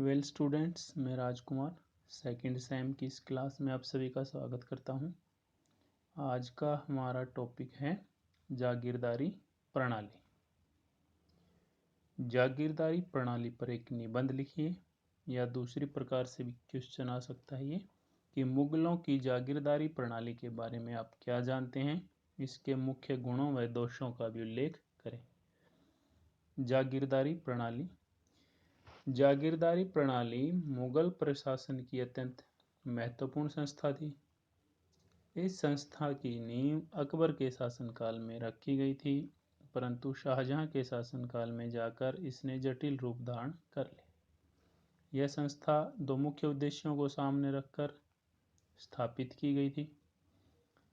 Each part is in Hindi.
वेल स्टूडेंट्स, मैं राजकुमार सेकंड सेम की इस क्लास में आप सभी का स्वागत करता हूं। आज का हमारा टॉपिक है जागीरदारी प्रणाली। जागीरदारी प्रणाली पर एक निबंध लिखिए, या दूसरी प्रकार से भी क्वेश्चन आ सकता है ये कि मुगलों की जागीरदारी प्रणाली के बारे में आप क्या जानते हैं, इसके मुख्य गुणों व दोषों का भी उल्लेख करें। जागीरदारी प्रणाली जागीरदारी प्रणाली मुगल प्रशासन की अत्यंत महत्वपूर्ण संस्था थी। इस संस्था की नींव अकबर के शासनकाल में रखी गई थी, परंतु शाहजहां के शासनकाल में जाकर इसने जटिल रूप धारण कर लिया। यह संस्था दो मुख्य उद्देश्यों को सामने रखकर स्थापित की गई थी।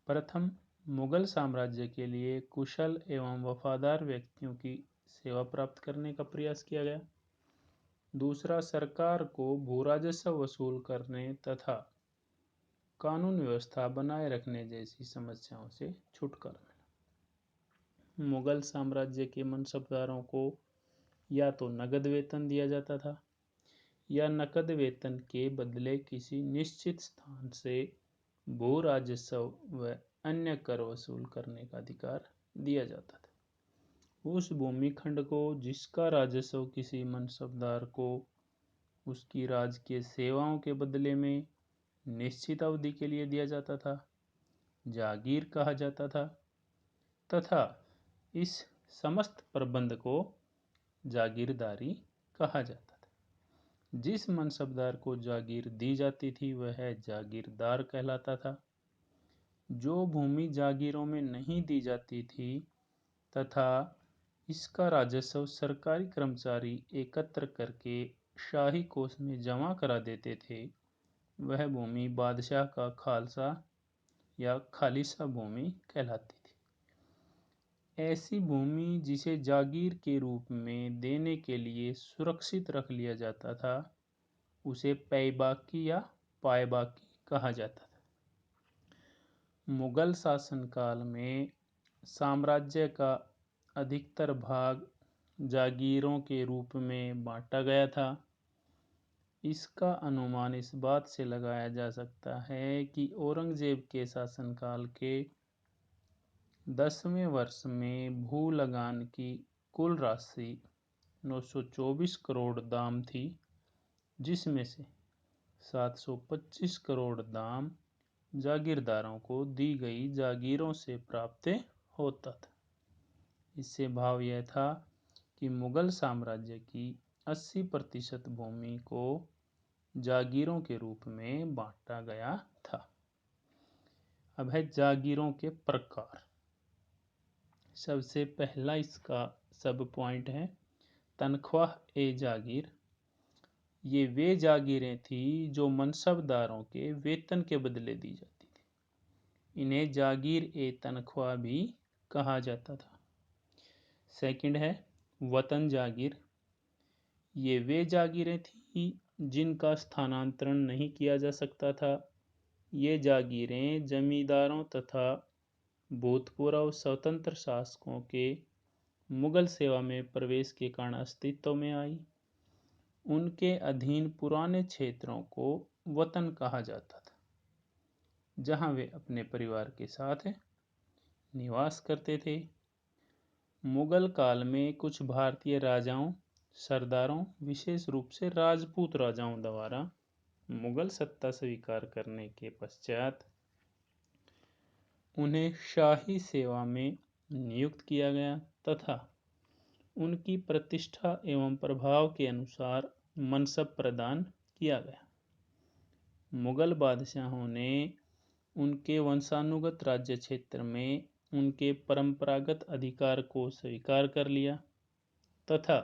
प्रथम, मुगल साम्राज्य के लिए कुशल एवं वफादार व्यक्तियों की सेवा प्राप्त करने का प्रयास किया गया। दूसरा, सरकार को भू राजस्व वसूल करने तथा कानून व्यवस्था बनाए रखने जैसी समस्याओं से छुटकारा मिला। मुगल साम्राज्य के मनसबदारों को या तो नगद वेतन दिया जाता था, या नकद वेतन के बदले किसी निश्चित स्थान से भू राजस्व व अन्य कर वसूल करने का अधिकार दिया जाता था। उस भूमि खंड को जिसका राजस्व किसी मनसबदार को उसकी राजकीय सेवाओं के बदले में निश्चित अवधि के लिए दिया जाता था, जागीर कहा जाता था, तथा इस समस्त प्रबंध को जागीरदारी कहा जाता था। जिस मनसबदार को जागीर दी जाती थी वह जागीरदार कहलाता था। जो भूमि जागीरों में नहीं दी जाती थी तथा इसका राजस्व सरकारी कर्मचारी एकत्र करके शाही कोष में जमा करा देते थे, वह भूमि बादशाह का खालसा या खालिसा भूमि कहलाती थी। ऐसी भूमि जिसे जागीर के रूप में देने के लिए सुरक्षित रख लिया जाता था, उसे पैबाकी या पायबाकी कहा जाता था। मुगल शासनकाल में साम्राज्य का अधिकतर भाग जागीरों के रूप में बांटा गया था। इसका अनुमान इस बात से लगाया जा सकता है कि औरंगजेब के शासनकाल के 10वें वर्ष में भू लगान की कुल राशि 924 करोड़ दाम थी, जिसमें से 725 करोड़ दाम जागीरदारों को दी गई जागीरों से प्राप्त होता था। इससे भाव यह था कि मुगल साम्राज्य की 80% भूमि को जागीरों के रूप में बांटा गया था। अब है जागीरों के प्रकार। सबसे पहला इसका सब पॉइंट है तनख्वाह ए जागीर। ये वे जागीरें थी जो मनसबदारों के वेतन के बदले दी जाती थी। इन्हें जागीर ए तनख्वाह भी कहा जाता था। सेकंड है वतन जागीर। ये वे जागीरें थी जिनका स्थानांतरण नहीं किया जा सकता था। ये जागीरें जमींदारों तथा भूतपूर्व स्वतंत्र शासकों के मुगल सेवा में प्रवेश के कारण अस्तित्व में आई। उनके अधीन पुराने क्षेत्रों को वतन कहा जाता था, जहां वे अपने परिवार के साथ निवास करते थे। मुगल काल में कुछ भारतीय राजाओं, सरदारों, विशेष रूप से राजपूत राजाओं द्वारा मुगल सत्ता स्वीकार करने के पश्चात उन्हें शाही सेवा में नियुक्त किया गया तथा उनकी प्रतिष्ठा एवं प्रभाव के अनुसार मनसब प्रदान किया गया। मुगल बादशाहों ने उनके वंशानुगत राज्य क्षेत्र में उनके परंपरागत अधिकार को स्वीकार कर लिया तथा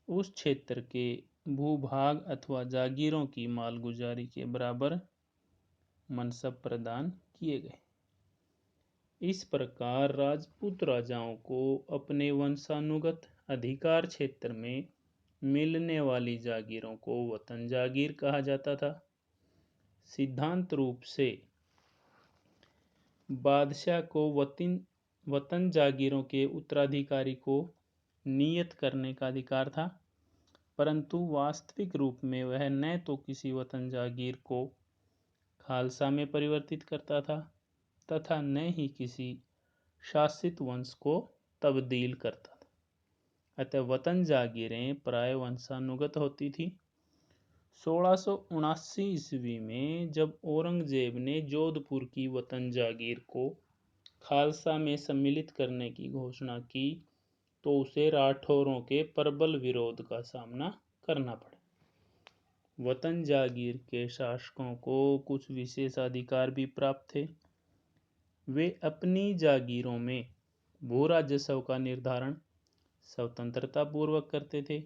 उस क्षेत्र के भूभाग अथवा जागीरों की मालगुजारी के बराबर मनसब प्रदान किए गए। इस प्रकार राजपूत राजाओं को अपने वंशानुगत अधिकार क्षेत्र में मिलने वाली जागीरों को वतन जागीर कहा जाता था। सिद्धांत रूप से बादशाह को वतन जागीरों के उत्तराधिकारी को नियत करने का अधिकार था परंतु वास्तविक रूप में वह न तो किसी वतन जागीर को खालसा में परिवर्तित करता था तथा न ही किसी शासित वंश को तब्दील करता था। अतः वतन जागीरें प्राय वंशानुगत होती थी। 1679 ईस्वी में जब औरंगजेब ने जोधपुर की वतन जागीर को खालसा में सम्मिलित करने की घोषणा की तो उसे राठौरों के प्रबल विरोध का सामना करना पड़ा। वतन जागीर के शासकों को कुछ विशेषाधिकार भी प्राप्त थे। वे अपनी जागीरों में भू राजस्व का निर्धारण स्वतंत्रता पूर्वक करते थे।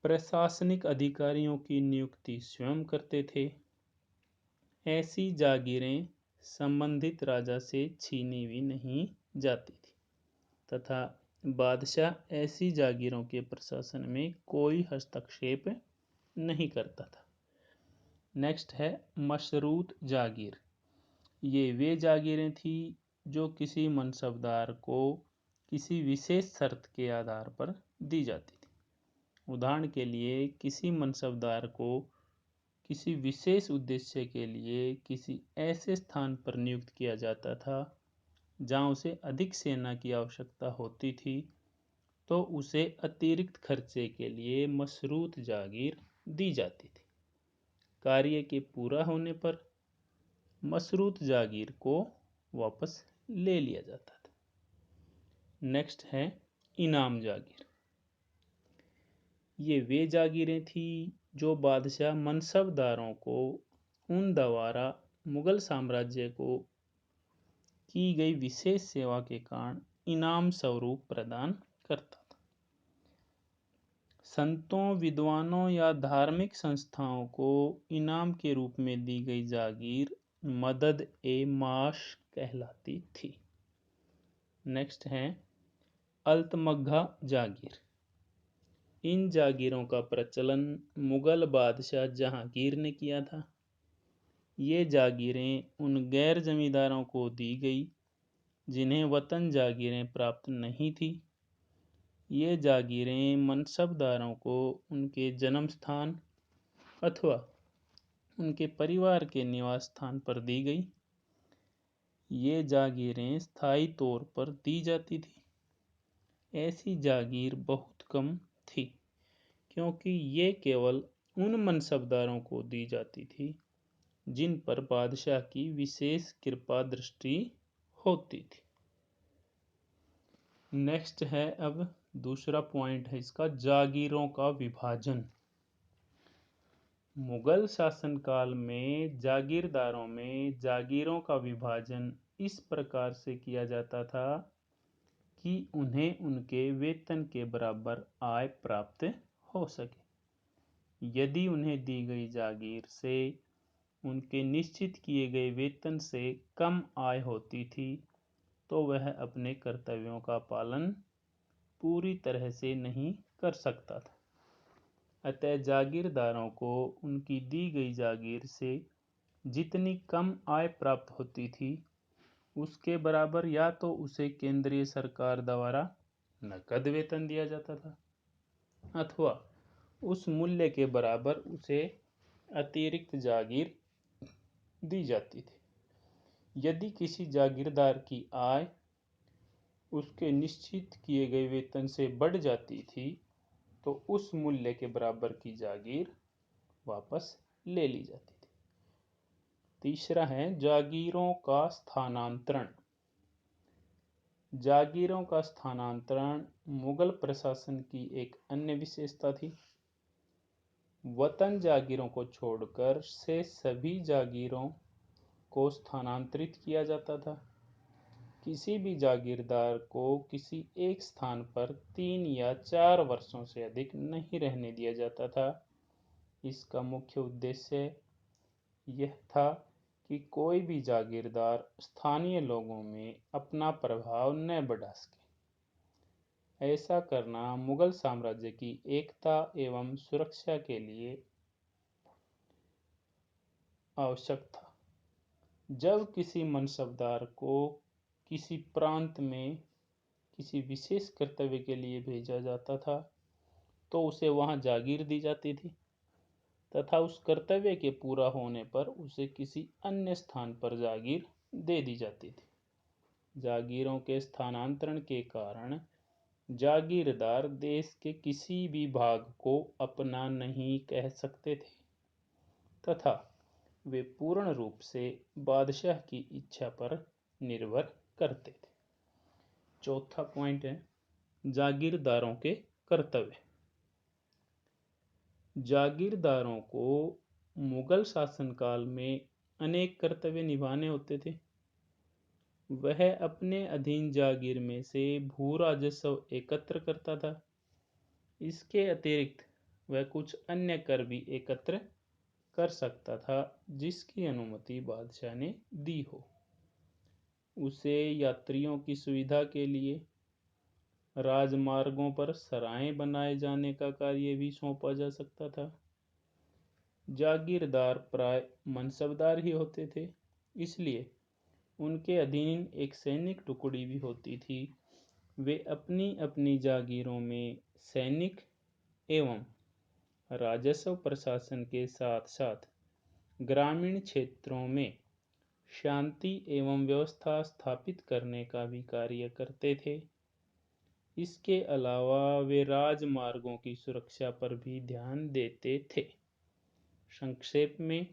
प्रशासनिक अधिकारियों की नियुक्ति स्वयं करते थे। ऐसी जागीरें संबंधित राजा से छीनी भी नहीं जाती थी तथा बादशाह ऐसी जागीरों के प्रशासन में कोई हस्तक्षेप नहीं करता था। नेक्स्ट है मशरूत जागीर। ये वे जागीरें थी जो किसी मनसबदार को किसी विशेष शर्त के आधार पर दी जाती थी। उदाहरण के लिए किसी मनसबदार को किसी विशेष उद्देश्य के लिए किसी ऐसे स्थान पर नियुक्त किया जाता था जहाँ उसे अधिक सेना की आवश्यकता होती थी तो उसे अतिरिक्त खर्चे के लिए मशरूत जागीर दी जाती थी। कार्य के पूरा होने पर मशरूत जागीर को वापस ले लिया जाता था। नेक्स्ट है इनाम जागीर। ये वे जागीरें थी जो बादशाह मनसबदारों को उन द्वारा मुगल साम्राज्य को की गई विशेष सेवा के कारण इनाम स्वरूप प्रदान करता था। संतों, विद्वानों या धार्मिक संस्थाओं को इनाम के रूप में दी गई जागीर मदद ए माश कहलाती थी। नेक्स्ट है अल्तमगा जागीर। इन जागीरों का प्रचलन मुगल बादशाह जहांगीर ने किया था। ये जागीरें उन गैर जमींदारों को दी गई जिन्हें वतन जागीरें प्राप्त नहीं थी। ये जागीरें मनसबदारों को उनके जन्म स्थान अथवा उनके परिवार के निवास स्थान पर दी गई। ये जागीरें स्थायी तौर पर दी जाती थी। ऐसी जागीर बहुत कम थी क्योंकि ये केवल उन मनसबदारों को दी जाती थी जिन पर बादशाह की विशेष कृपा दृष्टि होती थी। नेक्स्ट है अब दूसरा पॉइंट है इसका जागीरों का विभाजन। मुगल शासनकाल में जागीरदारों में जागीरों का विभाजन इस प्रकार से किया जाता था कि उन्हें उनके वेतन के बराबर आय प्राप्त हो सके। यदि उन्हें दी गई जागीर से उनके निश्चित किए गए वेतन से कम आय होती थी तो वह अपने कर्तव्यों का पालन पूरी तरह से नहीं कर सकता था। अतः जागीरदारों को उनकी दी गई जागीर से जितनी कम आय प्राप्त होती थी उसके बराबर या तो उसे केंद्रीय सरकार द्वारा नकद वेतन दिया जाता था अथवा उस मूल्य के बराबर उसे अतिरिक्त जागीर दी जाती थी। यदि किसी जागीरदार की आय उसके निश्चित किए गए वेतन से बढ़ जाती थी तो उस मूल्य के बराबर की जागीर वापस ले ली जाती थी। तीसरा है जागीरों का स्थानांतरण। जागीरों का स्थानांतरण मुगल प्रशासन की एक अन्य विशेषता थी। वतन जागीरों को छोड़कर से सभी जागीरों को स्थानांतरित किया जाता था। किसी भी जागीरदार को किसी एक स्थान पर 3 या 4 वर्षों से अधिक नहीं रहने दिया जाता था। इसका मुख्य उद्देश्य यह था कि कोई भी जागीरदार स्थानीय लोगों में अपना प्रभाव न बढ़ा सके। ऐसा करना मुगल साम्राज्य की एकता एवं सुरक्षा के लिए आवश्यक था। जब किसी मनसबदार को किसी प्रांत में किसी विशेष कर्तव्य के लिए भेजा जाता था तो उसे वहां जागीर दी जाती थी तथा उस कर्तव्य के पूरा होने पर उसे किसी अन्य स्थान पर जागीर दे दी जाती थी। जागीरों के स्थानांतरण के कारण जागीरदार देश के किसी भी भाग को अपना नहीं कह सकते थे तथा वे पूर्ण रूप से बादशाह की इच्छा पर निर्भर करते थे। चौथा पॉइंट है जागीरदारों के कर्तव्य। जागीरदारों को मुगल शासनकाल में अनेक कर्तव्य निभाने होते थे। वह अपने अधीन जागीर में से भू राजस्व एकत्र करता था। इसके अतिरिक्त वह कुछ अन्य कर भी एकत्र कर सकता था जिसकी अनुमति बादशाह ने दी हो। उसे यात्रियों की सुविधा के लिए राजमार्गों पर सराय बनाए जाने का कार्य भी सौंपा जा सकता था। जागीरदार प्राय मनसबदार ही होते थे, इसलिए उनके अधीन एक सैनिक टुकड़ी भी होती थी। वे अपनी अपनी जागीरों में सैनिक एवं राजस्व प्रशासन के साथ साथ ग्रामीण क्षेत्रों में शांति एवं व्यवस्था स्थापित करने का भी कार्य करते थे। इसके अलावा वे राजमार्गों की सुरक्षा पर भी ध्यान देते थे। संक्षेप में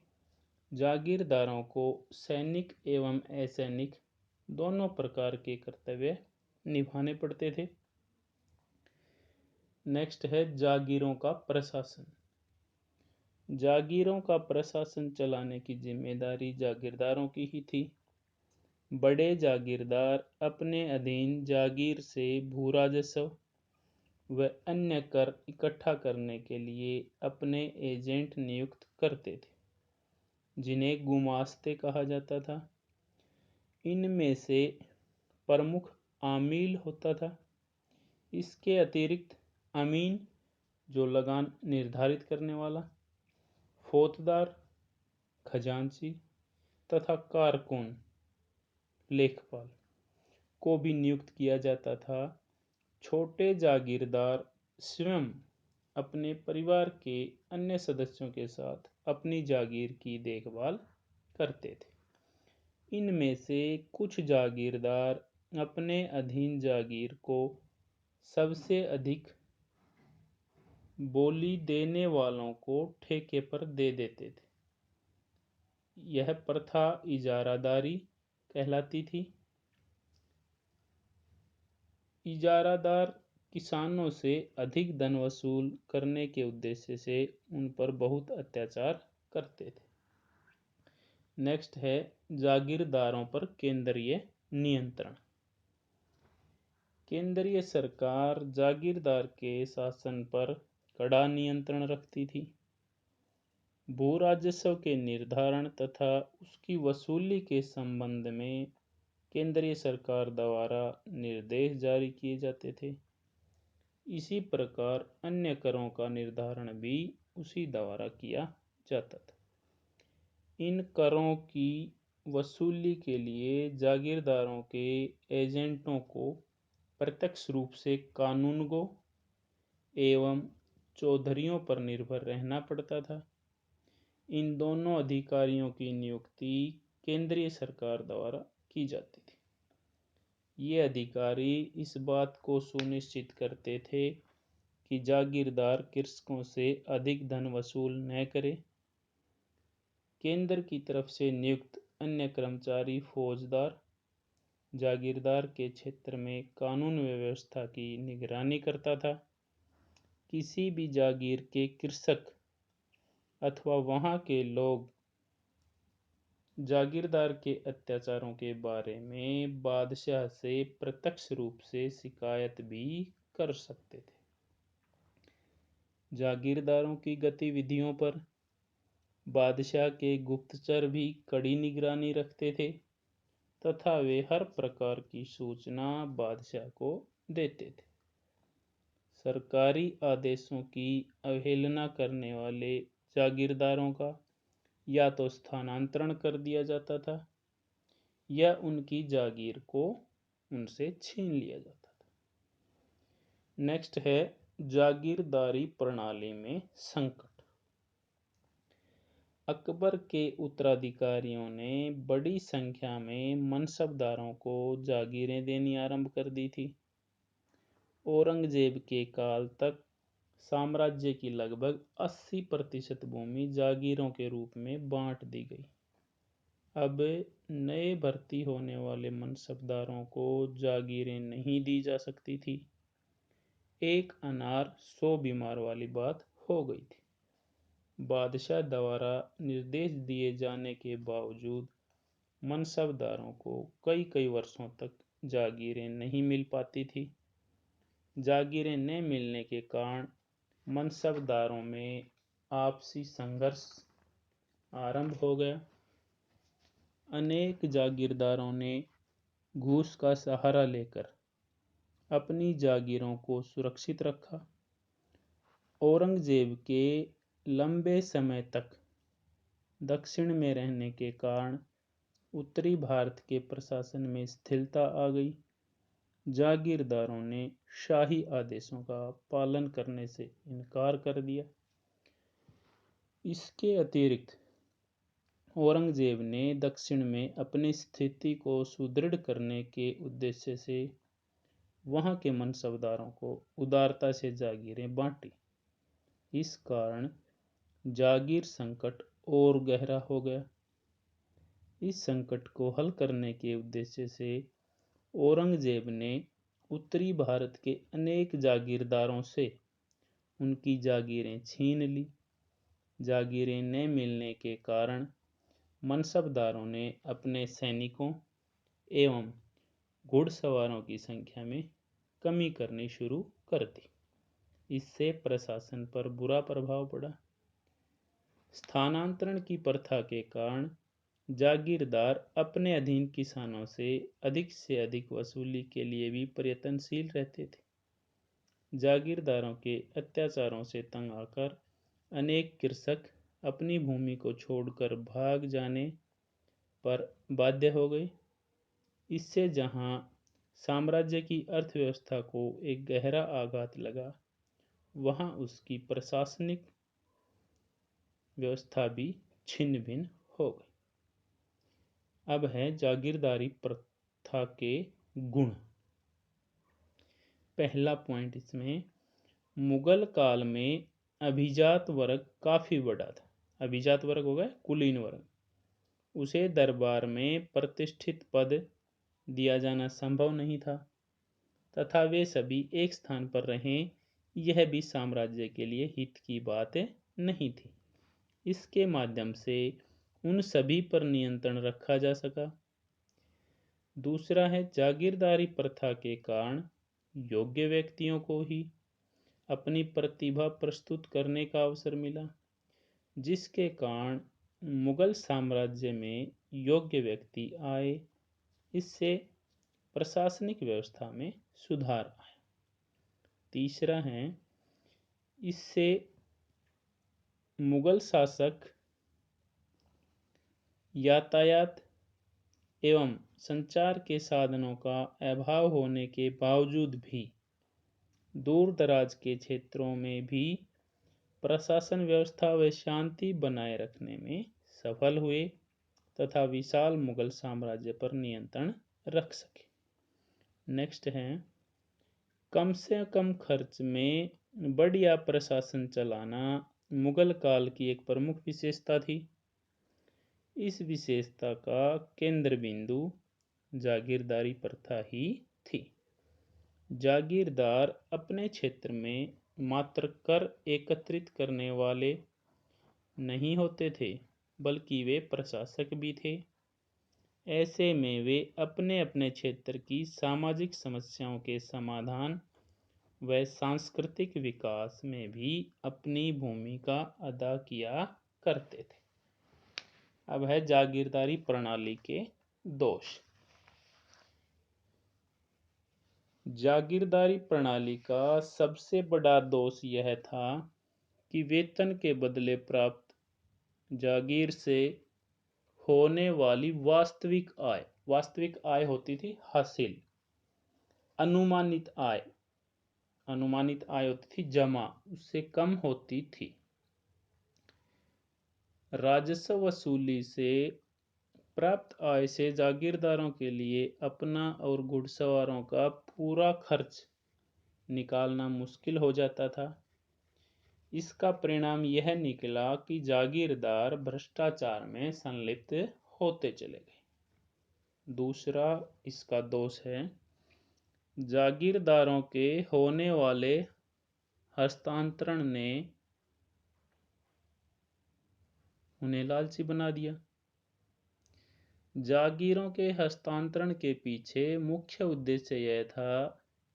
जागीरदारों को सैनिक एवं असैनिक दोनों प्रकार के कर्तव्य निभाने पड़ते थे। नेक्स्ट है जागीरों का प्रशासन। जागीरों का प्रशासन चलाने की जिम्मेदारी जागीरदारों की ही थी। बड़े जागीरदार अपने अधीन जागीर से भू राजस्व व अन्य कर इकट्ठा करने के लिए अपने एजेंट नियुक्त करते थे, जिन्हें गुमास्ते कहा जाता था। इनमें से प्रमुख आमील होता था। इसके अतिरिक्त अमीन, जो लगान निर्धारित करने वाला, फौजदार, खजांची तथा कारकुन, लेखपाल को भी नियुक्त किया जाता था। छोटे जागीरदार स्वयं अपने परिवार के अन्य सदस्यों के साथ अपनी जागीर की देखभाल करते थे। इनमें से कुछ जागीरदार अपने अधीन जागीर को सबसे अधिक बोली देने वालों को ठेके पर दे देते थे। यह प्रथा इजारादारी कहलाती थी। इजारादार किसानों से अधिक धन वसूल करने के उद्देश्य से उन पर बहुत अत्याचार करते थे। नेक्स्ट है जागीरदारों पर केंद्रीय नियंत्रण। केंद्रीय सरकार जागीरदार के शासन पर कड़ा नियंत्रण रखती थी। भू राजस्व के निर्धारण तथा उसकी वसूली के संबंध में केंद्रीय सरकार द्वारा निर्देश जारी किए जाते थे। इसी प्रकार अन्य करों का निर्धारण भी उसी द्वारा किया जाता था। इन करों की वसूली के लिए जागीरदारों के एजेंटों को प्रत्यक्ष रूप से कानूनगो एवं चौधरियों पर निर्भर रहना पड़ता था। इन दोनों अधिकारियों की नियुक्ति केंद्रीय सरकार द्वारा की जाती थी। ये अधिकारी इस बात को सुनिश्चित करते थे कि जागीरदार कृषकों से अधिक धन वसूल न करे। केंद्र की तरफ से नियुक्त अन्य कर्मचारी फौजदार जागीरदार के क्षेत्र में कानून व्यवस्था की निगरानी करता था। किसी भी जागीर के कृषक अथवा वहां के लोग जागीरदार के अत्याचारों के बारे में बादशाह से प्रत्यक्ष रूप से शिकायत भी कर सकते थे। जागीरदारों की गतिविधियों पर बादशाह के गुप्तचर भी कड़ी निगरानी रखते थे तथा वे हर प्रकार की सूचना बादशाह को देते थे। सरकारी आदेशों की अवहेलना करने वाले जागीरदारों का या तो स्थानांतरण कर दिया जाता था या उनकी जागीर को उनसे छीन लिया जाता था। नेक्स्ट है जागीरदारी प्रणाली में संकट। अकबर के उत्तराधिकारियों ने बड़ी संख्या में मनसबदारों को जागीरें देनी आरंभ कर दी थी। औरंगजेब के काल तक साम्राज्य की लगभग 80% भूमि जागीरों के रूप में बांट दी गई। अब नए भर्ती होने वाले मनसबदारों को जागीरें नहीं दी जा सकती थी। एक अनार 100 बीमार वाली बात हो गई थी। बादशाह द्वारा निर्देश दिए जाने के बावजूद मनसबदारों को कई कई वर्षों तक जागीरें नहीं मिल पाती थी। जागीरें न मिलने के कारण मनसबदारों में आपसी संघर्ष आरंभ हो गया। अनेक जागीरदारों ने घूस का सहारा लेकर अपनी जागीरों को सुरक्षित रखा। औरंगजेब के लंबे समय तक दक्षिण में रहने के कारण उत्तरी भारत के प्रशासन में स्थिरता आ गई। जागीरदारों ने शाही आदेशों का पालन करने से इनकार कर दिया। इसके अतिरिक्त औरंगजेब ने दक्षिण में अपनी स्थिति को सुदृढ़ करने के उद्देश्य से वहां के मनसबदारों को उदारता से जागीरें बांटी। इस कारण जागीर संकट और गहरा हो गया। इस संकट को हल करने के उद्देश्य से औरंगजेब ने उत्तरी भारत के अनेक जागीरदारों से उनकी जागीरें छीन ली। जागीरें न मिलने के कारण मनसबदारों ने अपने सैनिकों एवं घुड़सवारों की संख्या में कमी करनी शुरू कर दी। इससे प्रशासन पर बुरा प्रभाव पड़ा। स्थानांतरण की प्रथा के कारण जागीरदार अपने अधीन किसानों से अधिक वसूली के लिए भी प्रयत्नशील रहते थे। जागीरदारों के अत्याचारों से तंग आकर अनेक कृषक अपनी भूमि को छोड़कर भाग जाने पर बाध्य हो गए। इससे जहां साम्राज्य की अर्थव्यवस्था को एक गहरा आघात लगा, वहां उसकी प्रशासनिक व्यवस्था भी छिन्न भिन्न हो गई। अब है जागीरदारी प्रथा के गुण। पहला पॉइंट इसमें, मुगल काल में अभिजात वर्ग काफी बड़ा था। अभिजात वर्ग हो गया कुलीन वर्ग। उसे दरबार में प्रतिष्ठित पद दिया जाना संभव नहीं था तथा वे सभी एक स्थान पर रहें, यह भी साम्राज्य के लिए हित की बात नहीं थी। इसके माध्यम से उन सभी पर नियंत्रण रखा जा सका। दूसरा है, जागीरदारी प्रथा के कारण योग्य व्यक्तियों को ही अपनी प्रतिभा प्रस्तुत करने का अवसर मिला, जिसके कारण मुगल साम्राज्य में योग्य व्यक्ति आए। इससे प्रशासनिक व्यवस्था में सुधार आया। तीसरा है, इससे मुगल शासक यातायात एवं संचार के साधनों का अभाव होने के बावजूद भी दूर दराज के क्षेत्रों में भी प्रशासन व्यवस्था व शांति बनाए रखने में सफल हुए तथा विशाल मुगल साम्राज्य पर नियंत्रण रख सके। नेक्स्ट है, कम से कम खर्च में बढ़िया प्रशासन चलाना मुगल काल की एक प्रमुख विशेषता थी। इस विशेषता का केंद्र बिंदु जागीरदारी प्रथा ही थी। जागीरदार अपने क्षेत्र में मात्र कर एकत्रित करने वाले नहीं होते थे, बल्कि वे प्रशासक भी थे। ऐसे में वे अपने अपने क्षेत्र की सामाजिक समस्याओं के समाधान व सांस्कृतिक विकास में भी अपनी भूमिका अदा किया करते थे। अब है जागीरदारी प्रणाली के दोष। जागीरदारी प्रणाली का सबसे बड़ा दोष यह था कि वेतन के बदले प्राप्त जागीर से होने वाली वास्तविक आय होती थी हासिल, अनुमानित आय अनुमानित आय होती थी जमा, उससे कम होती थी। राजस्व वसूली से प्राप्त आय से जागीरदारों के लिए अपना और घुड़सवारों का पूरा खर्च निकालना मुश्किल हो जाता था। इसका परिणाम यह निकला कि जागीरदार भ्रष्टाचार में संलिप्त होते चले गए। दूसरा इसका दोष है, जागीरदारों के होने वाले हस्तांतरण ने उन्हें लालची बना दिया। जागीरों के हस्तांतरण के पीछे मुख्य उद्देश्य यह था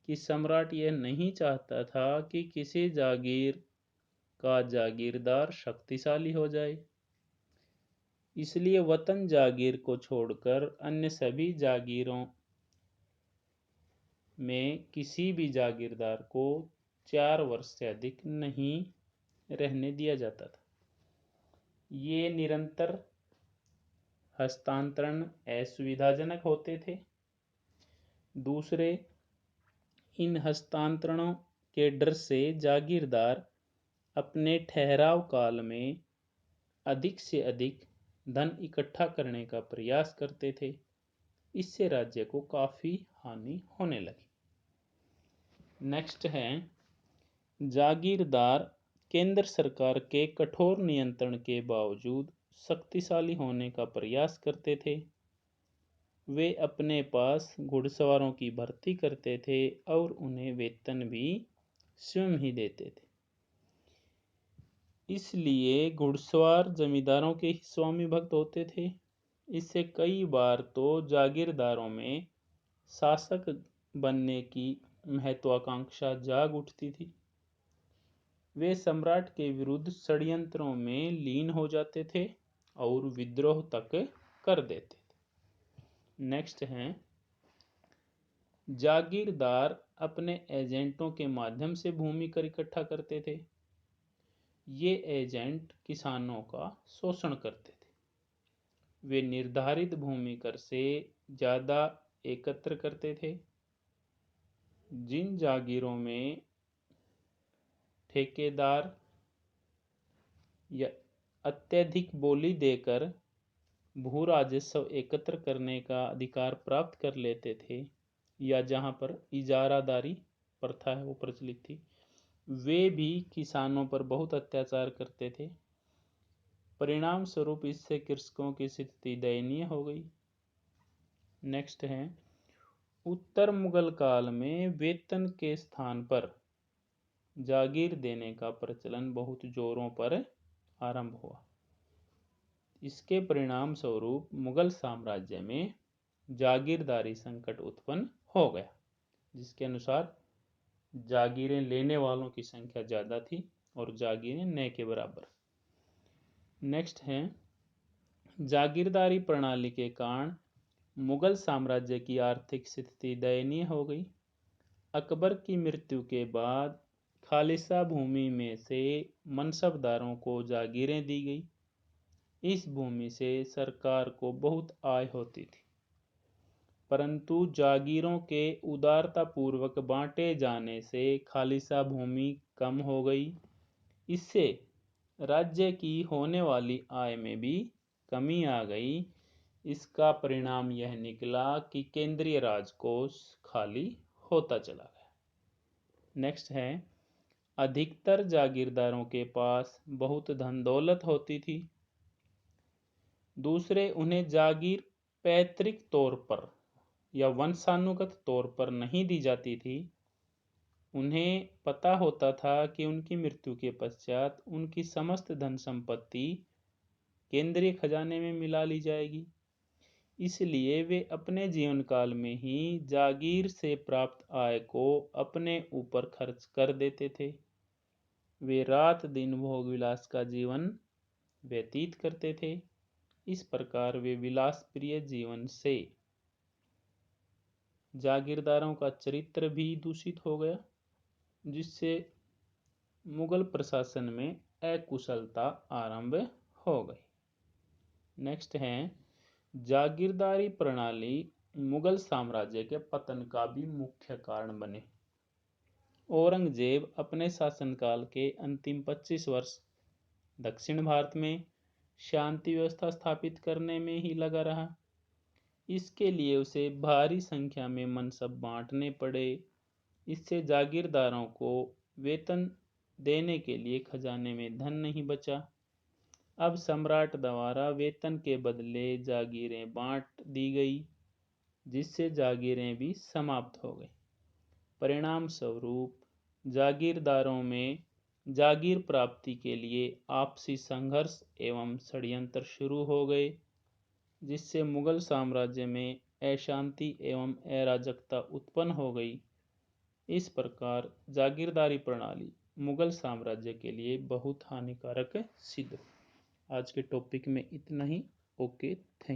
कि सम्राट यह नहीं चाहता था कि किसी जागीर का जागीरदार शक्तिशाली हो जाए, इसलिए वतन जागीर को छोड़कर अन्य सभी जागीरों में किसी भी जागीरदार को 4 वर्ष से अधिक नहीं रहने दिया जाता था। ये निरंतर हस्तांतरण असुविधाजनक होते थे। दूसरे, इन हस्तांतरणों के डर से जागीरदार अपने ठहराव काल में अधिक से अधिक धन इकट्ठा करने का प्रयास करते थे। इससे राज्य को काफी हानि होने लगी। नेक्स्ट है, जागीरदार केंद्र सरकार के कठोर नियंत्रण के बावजूद शक्तिशाली होने का प्रयास करते थे। वे अपने पास घुड़सवारों की भर्ती करते थे और उन्हें वेतन भी स्वयं ही देते थे। इसलिए घुड़सवार जमींदारों के ही स्वामी भक्त होते थे। इससे कई बार तो जागीरदारों में शासक बनने की महत्वाकांक्षा जाग उठती थी। वे सम्राट के विरुद्ध षड्यंत्रों में लीन हो जाते थे और विद्रोह तक कर देते थे। नेक्स्ट है, जागीरदार अपने एजेंटों के माध्यम से भूमि कर इकट्ठा करते थे। ये एजेंट किसानों का शोषण करते थे। वे निर्धारित भूमि कर से ज़्यादा एकत्र करते थे। जिन जागीरों में ठेकेदार या अत्यधिक बोली देकर भू राजस्व एकत्र करने का अधिकार प्राप्त कर लेते थे, या जहां पर इजारादारी प्रथा है वो प्रचलित थी, वे भी किसानों पर बहुत अत्याचार करते थे। परिणाम स्वरूप इससे कृषकों की स्थिति दयनीय हो गई। नेक्स्ट है, उत्तर मुगल काल में वेतन के स्थान पर जागीर देने का प्रचलन बहुत जोरों पर आरंभ हुआ। इसके परिणाम स्वरूप मुगल साम्राज्य में जागीरदारी संकट उत्पन्न हो गया, जिसके अनुसार जागीरें लेने वालों की संख्या ज़्यादा थी और जागीरें न के बराबर। नेक्स्ट है, जागीरदारी प्रणाली के कारण मुगल साम्राज्य की आर्थिक स्थिति दयनीय हो गई। अकबर की मृत्यु के बाद खालिसा भूमि में से मनसबदारों को जागीरें दी गई। इस भूमि से सरकार को बहुत आय होती थी, परंतु जागीरों के उदारतापूर्वक बांटे जाने से खालिसा भूमि कम हो गई। इससे राज्य की होने वाली आय में भी कमी आ गई। इसका परिणाम यह निकला कि केंद्रीय राजकोष खाली होता चला गया। नेक्स्ट है, अधिकतर जागीरदारों के पास बहुत धन दौलत होती थी। दूसरे, उन्हें जागीर पैतृक तौर पर या वंशानुगत तौर पर नहीं दी जाती थी। उन्हें पता होता था कि उनकी मृत्यु के पश्चात उनकी समस्त धन संपत्ति केंद्रीय खजाने में मिला ली जाएगी। इसलिए वे अपने जीवन काल में ही जागीर से प्राप्त आय को अपने ऊपर खर्च कर देते थे। वे रात दिन भोग विलास का जीवन व्यतीत करते थे। इस प्रकार वे विलास प्रिय जीवन से जागीरदारों का चरित्र भी दूषित हो गया, जिससे मुगल प्रशासन में अकुशलता आरंभ हो गई। नेक्स्ट है, जागीरदारी प्रणाली मुगल साम्राज्य के पतन का भी मुख्य कारण बने। औरंगजेब अपने शासनकाल के अंतिम 25 वर्ष दक्षिण भारत में शांति व्यवस्था स्थापित करने में ही लगा रहा। इसके लिए उसे भारी संख्या में मनसब बांटने पड़े। इससे जागीरदारों को वेतन देने के लिए खजाने में धन नहीं बचा। अब सम्राट द्वारा वेतन के बदले जागीरें बांट दी गई, जिससे जागीरें भी समाप्त हो गई। परिणाम स्वरूप जागीरदारों में जागीर प्राप्ति के लिए आपसी संघर्ष एवं षड्यंत्र शुरू हो गए, जिससे मुगल साम्राज्य में अशांति एवं अराजकता उत्पन्न हो गई। इस प्रकार जागीरदारी प्रणाली मुगल साम्राज्य के लिए बहुत हानिकारक सिद्ध हुई। आज के टॉपिक में इतना ही। Okay, thank